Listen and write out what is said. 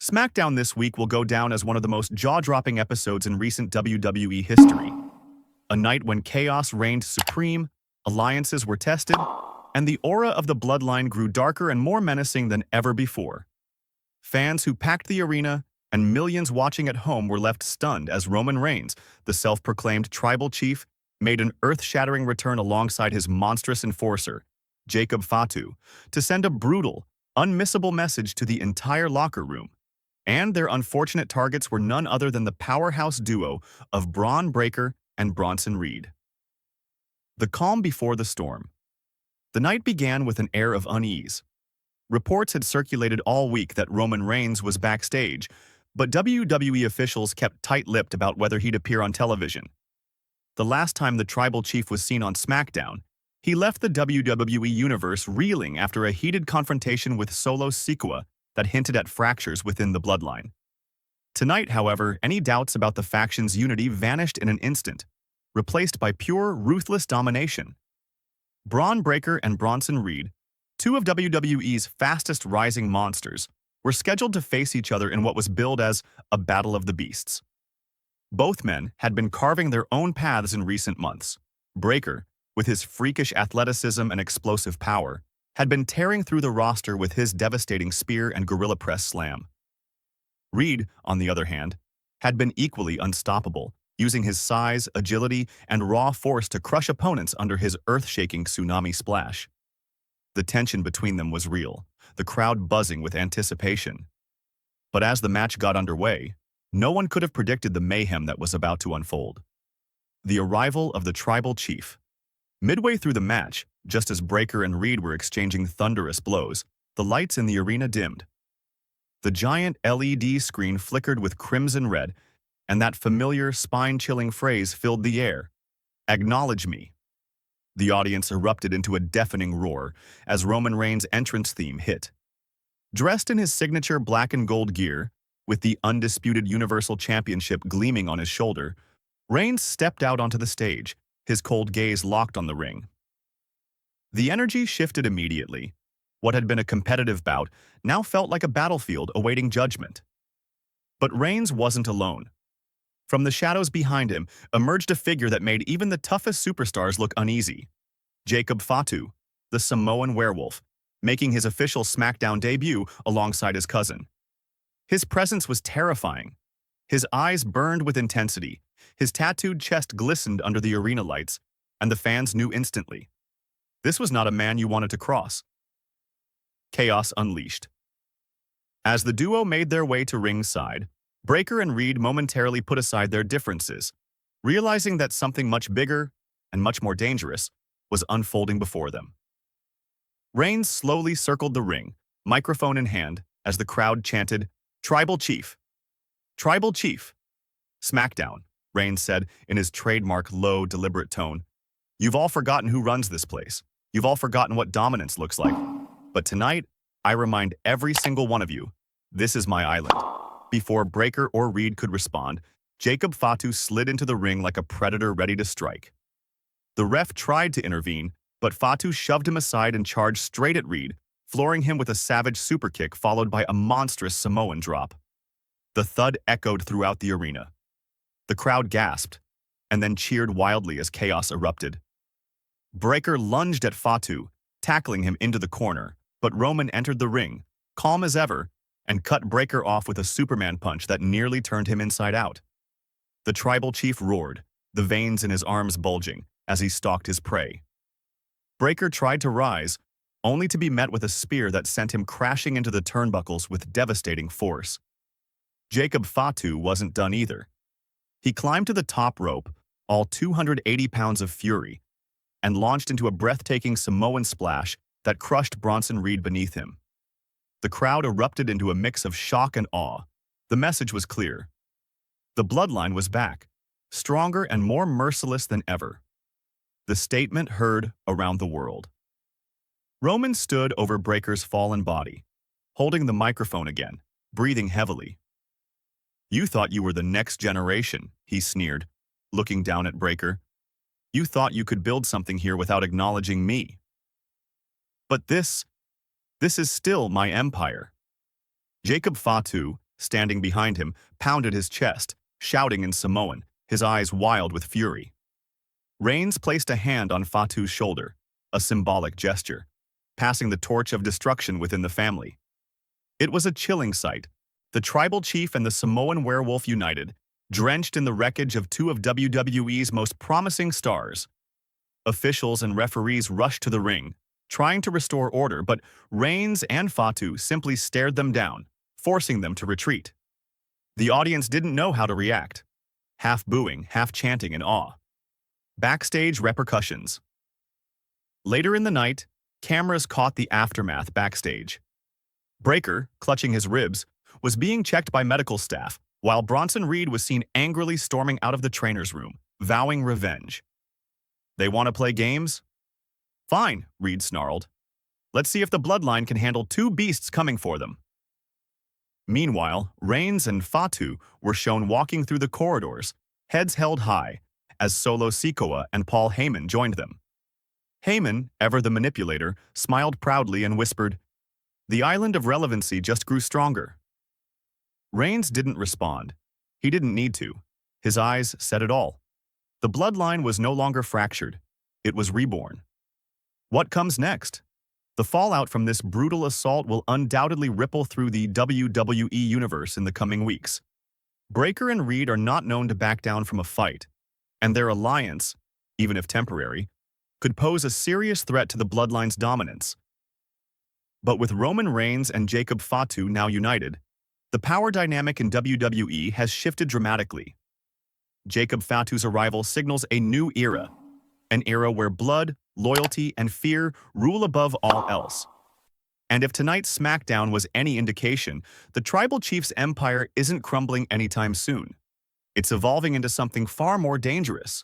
SmackDown this week will go down as one of the most jaw-dropping episodes in recent WWE history. A night when chaos reigned supreme, alliances were tested, and the aura of the Bloodline grew darker and more menacing than ever before. Fans who packed the arena and millions watching at home were left stunned as Roman Reigns, the self-proclaimed tribal chief, made an earth-shattering return alongside his monstrous enforcer, Jacob Fatu, to send a brutal, unmissable message to the entire locker room. And their unfortunate targets were none other than the powerhouse duo of Bron Breakker and Bronson Reed. The calm before the storm. The night began with an air of unease. Reports had circulated all week that Roman Reigns was backstage, but WWE officials kept tight-lipped about whether he'd appear on television. The last time the tribal chief was seen on SmackDown, he left the WWE Universe reeling after a heated confrontation with Solo Sikoa that hinted at fractures within the Bloodline. Tonight, however, any doubts about the faction's unity vanished in an instant, replaced by pure, ruthless domination. Bron Breakker and Bronson Reed, two of WWE's fastest-rising monsters, were scheduled to face each other in what was billed as a Battle of the Beasts. Both men had been carving their own paths in recent months. Breakker, with his freakish athleticism and explosive power, had been tearing through the roster with his devastating spear and gorilla press slam. Reed, on the other hand, had been equally unstoppable, using his size, agility, and raw force to crush opponents under his earth-shaking tsunami splash. The tension between them was real, the crowd buzzing with anticipation. But as the match got underway, no one could have predicted the mayhem that was about to unfold. The arrival of the tribal chief. Midway through the match, just as Breakker and Reed were exchanging thunderous blows, the lights in the arena dimmed. The giant LED screen flickered with crimson red, and that familiar, spine-chilling phrase filled the air. "Acknowledge me." The audience erupted into a deafening roar as Roman Reigns' entrance theme hit. Dressed in his signature black and gold gear, with the undisputed Universal Championship gleaming on his shoulder, Reigns stepped out onto the stage, his cold gaze locked on the ring. The energy shifted immediately. What had been a competitive bout now felt like a battlefield awaiting judgment. But Reigns wasn't alone. From the shadows behind him emerged a figure that made even the toughest superstars look uneasy. Jacob Fatu, the Samoan Werewolf, making his official SmackDown debut alongside his cousin. His presence was terrifying. His eyes burned with intensity, his tattooed chest glistened under the arena lights, and the fans knew instantly. This was not a man you wanted to cross. Chaos unleashed. As the duo made their way to ringside, Breakker and Reed momentarily put aside their differences, realizing that something much bigger and much more dangerous was unfolding before them. Reigns slowly circled the ring, microphone in hand, as the crowd chanted, "Tribal Chief! Tribal Chief!" "SmackDown," Reigns said in his trademark low, deliberate tone. "You've all forgotten who runs this place. You've all forgotten what dominance looks like. But tonight, I remind every single one of you, this is my island." Before Breakker or Reed could respond, Jacob Fatu slid into the ring like a predator ready to strike. The ref tried to intervene, but Fatu shoved him aside and charged straight at Reed, flooring him with a savage superkick followed by a monstrous Samoan drop. The thud echoed throughout the arena. The crowd gasped, and then cheered wildly as chaos erupted. Breakker lunged at Fatu, tackling him into the corner, but Roman entered the ring, calm as ever, and cut Breakker off with a Superman punch that nearly turned him inside out. The tribal chief roared, the veins in his arms bulging, as he stalked his prey. Breakker tried to rise, only to be met with a spear that sent him crashing into the turnbuckles with devastating force. Jacob Fatu wasn't done either. He climbed to the top rope, all 280 pounds of fury, and launched into a breathtaking Samoan splash that crushed Bronson Reed beneath him. The crowd erupted into a mix of shock and awe. The message was clear. The Bloodline was back, stronger and more merciless than ever. The statement heard around the world. Roman stood over Breakker's fallen body, holding the microphone again, breathing heavily. "You thought you were the next generation," he sneered, looking down at Breakker. "You thought you could build something here without acknowledging me. But this is still my empire." Jacob Fatu, standing behind him, pounded his chest, shouting in Samoan, his eyes wild with fury. Reigns placed a hand on Fatu's shoulder, a symbolic gesture, passing the torch of destruction within the family. It was a chilling sight. The tribal chief and the Samoan werewolf united, drenched in the wreckage of two of WWE's most promising stars. Officials and referees rushed to the ring, trying to restore order, but Reigns and Fatu simply stared them down, forcing them to retreat. The audience didn't know how to react, half booing, half chanting in awe. Backstage repercussions. Later in the night, cameras caught the aftermath backstage. Breakker, clutching his ribs, was being checked by medical staff, while Bronson Reed was seen angrily storming out of the trainer's room, vowing revenge. "They want to play games? Fine," Reed snarled. "Let's see if the Bloodline can handle two beasts coming for them." Meanwhile, Reigns and Fatu were shown walking through the corridors, heads held high, as Solo Sikoa and Paul Heyman joined them. Heyman, ever the manipulator, smiled proudly and whispered, "The island of relevancy just grew stronger." Reigns didn't respond. He didn't need to. His eyes said it all. The Bloodline was no longer fractured. It was reborn. What comes next? The fallout from this brutal assault will undoubtedly ripple through the WWE Universe in the coming weeks. Breakker and Reed are not known to back down from a fight, and their alliance, even if temporary, could pose a serious threat to the Bloodline's dominance. But with Roman Reigns and Jacob Fatu now united, the power dynamic in WWE has shifted dramatically. Jacob Fatu's arrival signals a new era, an era where blood, loyalty, and fear rule above all else. And if tonight's SmackDown was any indication, the Tribal Chief's empire isn't crumbling anytime soon. It's evolving into something far more dangerous.